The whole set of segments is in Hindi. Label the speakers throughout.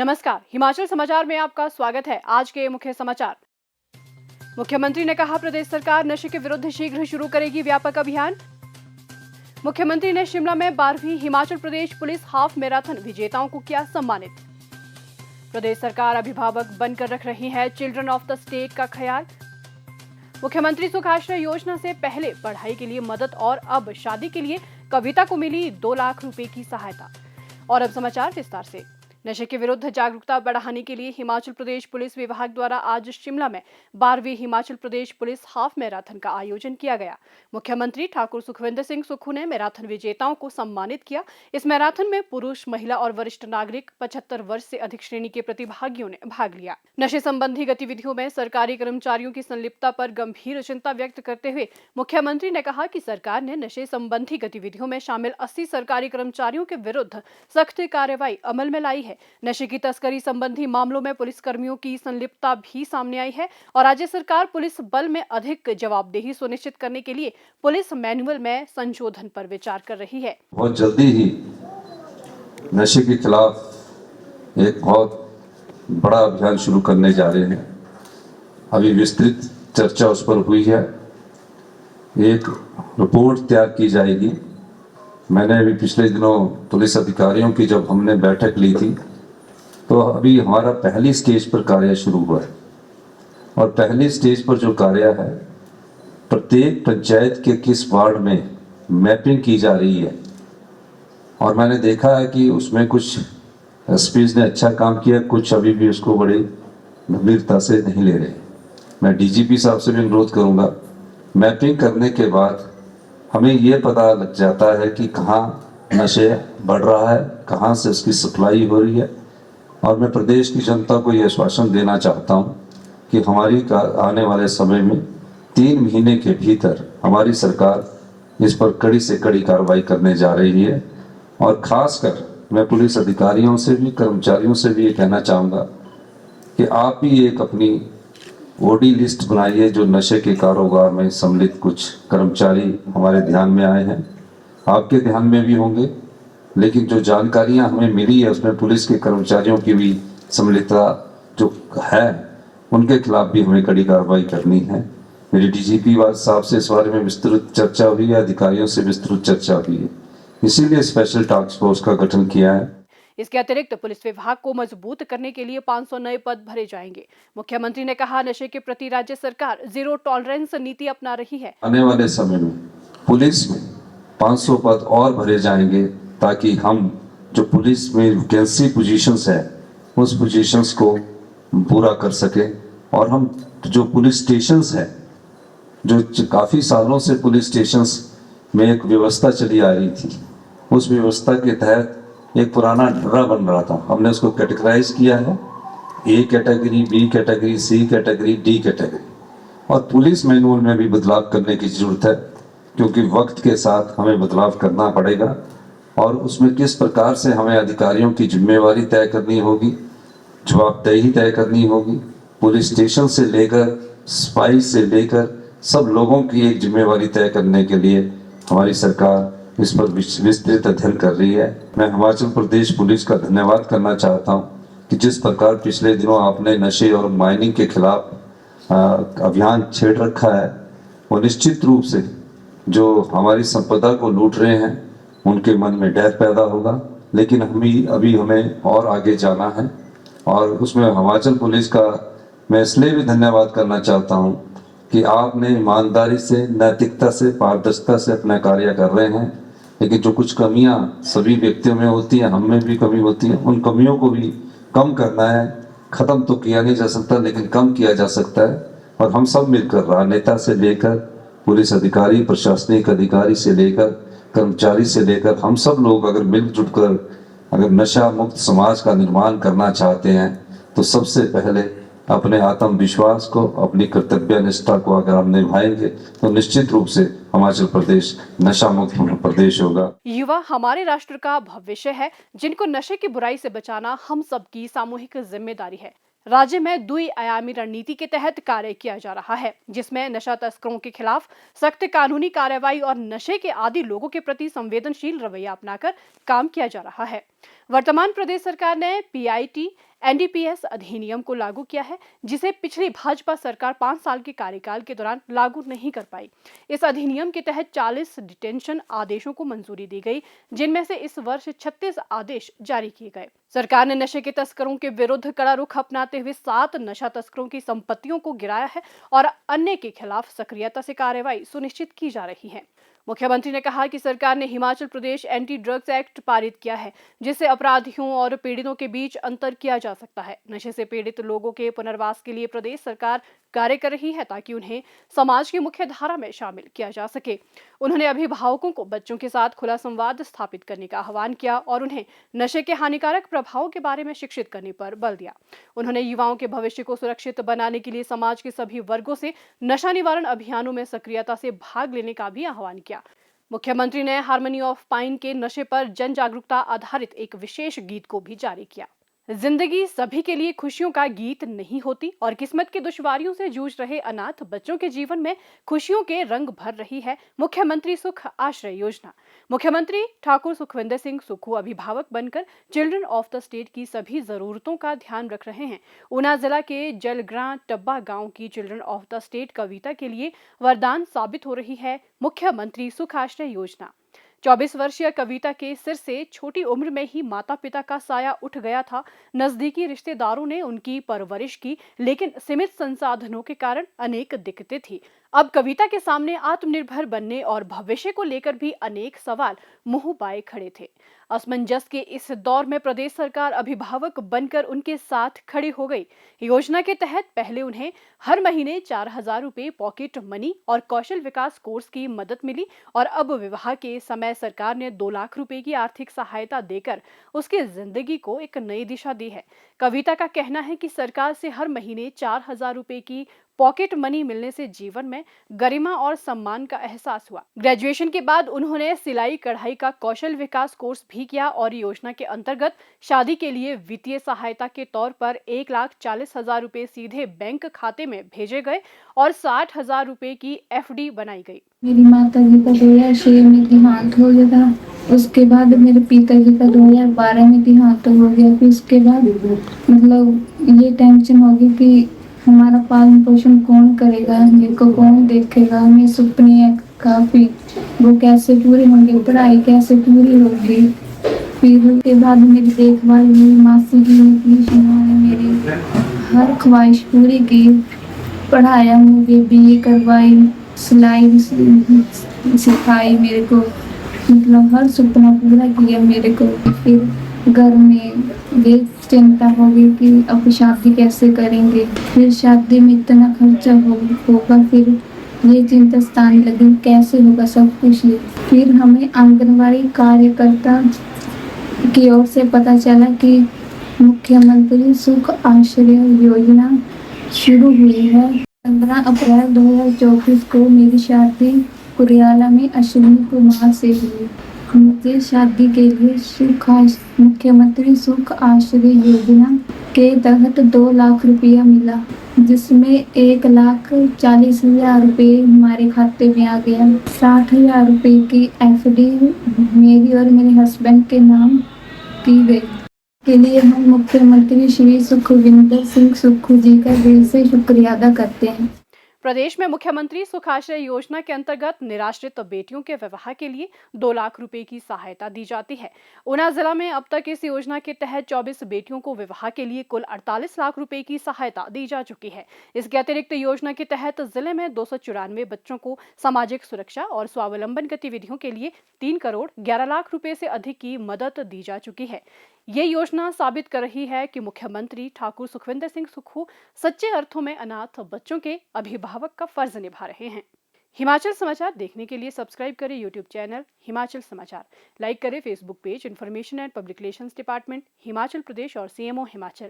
Speaker 1: नमस्कार, हिमाचल समाचार में आपका स्वागत है। आज के मुख्य समाचार। मुख्यमंत्री ने कहा प्रदेश सरकार नशे के विरुद्ध शीघ्र शुरू करेगी व्यापक अभियान। मुख्यमंत्री ने शिमला में 12वीं Himachal Pradesh police half marathon विजेताओं को किया सम्मानित। प्रदेश सरकार अभिभावक बनकर रख रही है चिल्ड्रन ऑफ द स्टेट का ख्याल। मुख्यमंत्री सुखाश्रय योजना से पहले पढ़ाई के लिए मदद और अब शादी के लिए कविता को मिली 2 लाख रुपए की सहायता। और अब समाचार विस्तार से। नशे के विरुद्ध जागरूकता बढ़ाने के लिए हिमाचल प्रदेश पुलिस विभाग द्वारा आज शिमला में 12वीं Himachal Pradesh police half marathon का आयोजन किया गया। मुख्यमंत्री ठाकुर सुखविंदर सिंह सुक्खू ने मैराथन विजेताओं को सम्मानित किया। इस मैराथन में पुरुष, महिला और वरिष्ठ नागरिक 75 वर्ष से अधिक श्रेणी के प्रतिभागियों ने भाग लिया। नशे संबंधी गतिविधियों में सरकारी कर्मचारियों की संलिप्तता पर गंभीर चिंता व्यक्त करते हुए मुख्यमंत्री ने कहा कि सरकार ने नशे संबंधी गतिविधियों में शामिल 80 सरकारी कर्मचारियों के विरुद्ध सख्त कार्रवाई अमल में लाई है। नशे की तस्करी संबंधी मामलों में पुलिस कर्मियों की संलिप्तता भी सामने आई है और राज्य सरकार पुलिस बल में अधिक जवाबदेही सुनिश्चित करने के लिए पुलिस मैनुअल में संशोधन पर विचार कर रही है।
Speaker 2: बहुत जल्दी ही नशे के खिलाफ एक बहुत बड़ा अभियान शुरू करने जा रहे हैं। अभी विस्तृत चर्चा उस पर हुई है। एक रिपोर्ट तैयार की जाएगी। मैंने अभी पिछले दिनों पुलिस अधिकारियों की जब हमने बैठक ली थी तो अभी हमारा पहली स्टेज पर कार्य शुरू हुआ है और पहली स्टेज पर जो कार्य है प्रत्येक पंचायत के किस वार्ड में मैपिंग की जा रही है और मैंने देखा है कि उसमें कुछ एसपीज ने अच्छा काम किया, कुछ अभी भी उसको बड़ी गंभीरता से नहीं ले रहे। मैं डीजीपी साहब से भी अनुरोध करूंगा, मैपिंग करने के बाद हमें ये पता लग जाता है कि कहाँ नशे बढ़ रहा है, कहाँ से उसकी सप्लाई हो रही है। और मैं प्रदेश की जनता को ये आश्वासन देना चाहता हूँ कि हमारी आने वाले समय में 3 महीने के भीतर हमारी सरकार इस पर कड़ी से कड़ी कार्रवाई करने जा रही है। और खासकर मैं पुलिस अधिकारियों से भी, कर्मचारियों से भी ये कहना चाहूँगा कि आप भी एक अपनी ओडी लिस्ट बनाइए। जो नशे के कारोबार में सम्मिलित कुछ कर्मचारी हमारे ध्यान में आए हैं, आपके ध्यान में भी होंगे, लेकिन जो जानकारियां हमें मिली है उसमें पुलिस के कर्मचारियों की भी सम्मिलितता जो है उनके खिलाफ भी हमें कड़ी कार्रवाई करनी है। मेरी डीजीपी साहब से इस बारे में विस्तृत चर्चा हुई है, अधिकारियों से विस्तृत चर्चा हुई है, इसीलिए स्पेशल टास्क फोर्स का गठन किया है।
Speaker 1: इसके अतिरिक्त पुलिस विभाग को मजबूत करने के लिए 500 नए पद भरे जाएंगे। मुख्यमंत्री ने कहा नशे के प्रति राज्य सरकार जीरो टॉलरेंस नीति अपना रही है।
Speaker 2: आने वाले समय में पुलिस में 500 पद और भरे जाएंगे ताकि हम जो पुलिस में वैकेंसी पोजीशंस है उस पोजीशंस को पूरा कर सके। और हम जो पुलिस स्टेशंस है, जो काफी सालों से पुलिस स्टेशंस में एक व्यवस्था चली आ रही थी, उस व्यवस्था के तहत एक पुराना ढर्रा बन रहा था। हमने उसको कैटेगराइज किया है, A category, B category, C category, D category. और पुलिस मैनुअल में भी बदलाव करने की जरूरत है क्योंकि वक्त के साथ हमें बदलाव करना पड़ेगा और उसमें किस प्रकार से हमें अधिकारियों की जिम्मेवारी तय करनी होगी, जवाबदेही तय करनी होगी। पुलिस स्टेशन से लेकर सिपाही से लेकर सब लोगों की एक जिम्मेवारी तय करने के लिए हमारी सरकार इस पर विस्तृत अध्ययन कर रही है। मैं हिमाचल प्रदेश पुलिस का धन्यवाद करना चाहता हूँ कि जिस प्रकार पिछले दिनों आपने नशे और माइनिंग के खिलाफ अभियान छेड़ रखा है, वो निश्चित रूप से जो हमारी संपदा को लूट रहे हैं उनके मन में डर पैदा होगा। लेकिन हमें और आगे जाना है और उसमें हिमाचल पुलिस का मैं इसलिए भी धन्यवाद करना चाहता हूँ कि आपने ईमानदारी से, नैतिकता से, पारदर्शिता से अपना कार्य कर रहे हैं। लेकिन जो कुछ कमियां सभी व्यक्तियों में होती हैं, हम में भी कमी होती है, उन कमियों को भी कम करना है। खत्म तो किया नहीं जा सकता लेकिन कम किया जा सकता है। और हम सब मिलकर, राजनेता से लेकर पुलिस अधिकारी, प्रशासनिक अधिकारी से लेकर कर्मचारी से लेकर, हम सब लोग अगर मिलजुल कर अगर नशा मुक्त समाज का निर्माण करना चाहते हैं तो सबसे पहले अपने आत्मविश्वास को, अपनी कर्तव्य निष्ठा को अगर हम निभाएंगे तो निश्चित रूप से हिमाचल प्रदेश नशा मुक्त प्रदेश होगा।
Speaker 1: युवा हमारे राष्ट्र का भविष्य है, जिनको नशे की बुराई से बचाना हम सबकी सामूहिक जिम्मेदारी है। राज्य में 2 आयामी रणनीति के तहत कार्य किया जा रहा है, जिसमें नशा तस्करों के खिलाफ सख्त कानूनी कार्रवाई और नशे के आदी लोगों के प्रति संवेदनशील रवैया अपनाकर काम किया जा रहा है। वर्तमान प्रदेश सरकार ने पीआईटी एनडीपीएस अधिनियम को लागू किया है, जिसे पिछली भाजपा सरकार 5 साल के कार्यकाल के दौरान लागू नहीं कर पाई। इस अधिनियम के तहत 40 डिटेंशन आदेशों को मंजूरी दी गई, जिनमें से इस वर्ष 36 आदेश जारी किए गए। सरकार ने नशे के तस्करों के विरुद्ध कड़ा रुख अपनाते हुए 7 नशा तस्करों की संपत्तियों को गिराया है और अन्य के खिलाफ सक्रियता से कार्रवाई सुनिश्चित की जा रही है। मुख्यमंत्री ने कहा कि सरकार ने Himachal Pradesh anti drugs act पारित किया है, जिससे अपराधियों और पीड़ितों के बीच अंतर किया जा सकता है। नशे से पीड़ित लोगों के पुनर्वास के लिए प्रदेश सरकार कार्य कर रही है, ताकि उन्हें समाज की मुख्य धारा में शामिल किया जा सके। उन्होंने अभिभावकों को बच्चों के साथ खुला संवाद स्थापित करने का आह्वान किया और उन्हें नशे के हानिकारक प्रभावों के बारे में शिक्षित करने पर बल दिया। उन्होंने युवाओं के भविष्य को सुरक्षित बनाने के लिए समाज के सभी वर्गों से नशा निवारण अभियानों में सक्रियता से भाग लेने का भी आह्वान किया। मुख्यमंत्री ने हार्मनी ऑफ पाइन के नशे पर जन जागरूकता आधारित एक विशेष गीत को भी जारी किया। जिंदगी सभी के लिए खुशियों का गीत नहीं होती और किस्मत की दुश्वारियों से जूझ रहे अनाथ बच्चों के जीवन में खुशियों के रंग भर रही है मुख्यमंत्री सुख आश्रय योजना। मुख्यमंत्री ठाकुर सुखविंदर सिंह सुक्खू अभिभावक बनकर चिल्ड्रन ऑफ द स्टेट की सभी जरूरतों का ध्यान रख रहे हैं। ऊना जिला के जलग्रां टब्बा गांव की चिल्ड्रन ऑफ द स्टेट कविता के लिए वरदान साबित हो रही है मुख्यमंत्री सुख आश्रय योजना। 24 वर्षीय कविता के सिर से छोटी उम्र में ही माता पिता का साया उठ गया था। नजदीकी रिश्तेदारों ने उनकी परवरिश की, लेकिन सीमित संसाधनों के कारण अनेक दिक्कतें थी। अब कविता के सामने आत्मनिर्भर बनने और भविष्य को लेकर भी अनेक सवाल मुंह बाए खड़े थे। असमंजस के इस दौर में प्रदेश सरकार अभिभावक बनकर उनके साथ खड़ी हो गई। योजना के तहत पहले उन्हें हर महीने 4,000 रुपए पॉकेट मनी और कौशल विकास कोर्स की मदद मिली और अब विवाह के समय सरकार ने 2 लाख रुपए की आर्थिक सहायता देकर उसकी जिंदगी को एक नई दिशा दी है। कविता का कहना है कि सरकार से हर महीने 4,000 रुपए की पॉकेट मनी मिलने से जीवन में गरिमा और सम्मान का एहसास हुआ। ग्रेजुएशन के बाद उन्होंने सिलाई कढ़ाई का कौशल विकास कोर्स भी किया और योजना के अंतर्गत शादी के लिए वित्तीय सहायता के तौर पर 1,40,000 रुपए सीधे बैंक खाते में भेजे गए और 60,000 रुपए की एफडी बनाई गई।
Speaker 3: मेरी माता जी का 2006 में देहांत हो गया था। उसके बाद मेरे पिताजी का 2012 में देहांत हो गया। फिर उसके बाद मतलब ये टेंशन होगी कि हमारा पालन पोषण कौन करेगा, मेरे को कौन देखेगा। मेरे सपने हैं काफ़ी, वो कैसे पूरे होंगे, पढ़ाई कैसे पूरी होगी। फिर उसके बाद मेरी देखभाल हुई, मासी की उन्होंने मेरी हर ख्वाहिश पूरी की। पढ़ाया मुझे, बीए करवाई, सिलाई सिखाई मेरे को, मतलब हर सपना पूरा किया मेरे को। फिर घर में ये चिंता होगी कि अब शादी कैसे करेंगे, फिर शादी में इतना खर्चा होगा, फिर ये चिंता स्थान लगी कैसे होगा सब कुछ। फिर हमें आंगनवाड़ी कार्यकर्ता की ओर से पता चला कि मुख्यमंत्री सुख आश्रय योजना शुरू हुई है। 15 अप्रैल 2024 को मेरी शादी कुरियाला में अश्विनी कुमार से हुई। मुझे शादी के लिए मुख्यमंत्री सुख आश्रय योजना के तहत 2 लाख रुपया मिला, जिसमें 1,40,000 रुपये हमारे खाते में आ गया। 60,000 रुपये की एफडी मेरी और मेरे हस्बैंड के नाम की गई। के लिए हम मुख्यमंत्री श्री सुखविंदर सिंह सुक्खू जी का दिल से शुक्रिया अदा करते हैं।
Speaker 1: प्रदेश में मुख्यमंत्री सुख आश्रय योजना के अंतर्गत निराश्रित बेटियों के विवाह के लिए 2 लाख रुपए की सहायता दी जाती है। ऊना जिला में अब तक इस योजना के तहत 24 बेटियों को विवाह के लिए कुल 48 लाख रुपए की सहायता दी जा चुकी है। इसके अतिरिक्त योजना के तहत जिले में 294 बच्चों को सामाजिक सुरक्षा और स्वावलंबन गतिविधियों के लिए 3 करोड़ 11 लाख रुपए से अधिक की मदद दी जा चुकी है। ये योजना साबित कर रही है कि मुख्यमंत्री ठाकुर सुखविंदर सिंह सुक्खू सच्चे अर्थों में अनाथ बच्चों के अभिभावक का फर्ज निभा रहे हैं। हिमाचल समाचार देखने के लिए सब्सक्राइब करें यूट्यूब चैनल हिमाचल समाचार, लाइक करें Facebook page information and public relations department Himachal Pradesh और सीएमओ हिमाचल,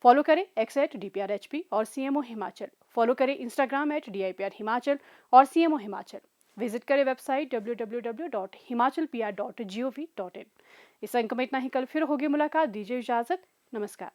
Speaker 1: फॉलो करें x@DPRHP और सीएमओ हिमाचल, फॉलो करें इंस्टाग्राम @DIPR हिमाचल और सीएमओ हिमाचल, विजिट करें वेबसाइट www.himachalpr.gov.in। इस अंक में इतना ही। कल फिर होगी मुलाकात, दीजिए इजाजत, नमस्कार।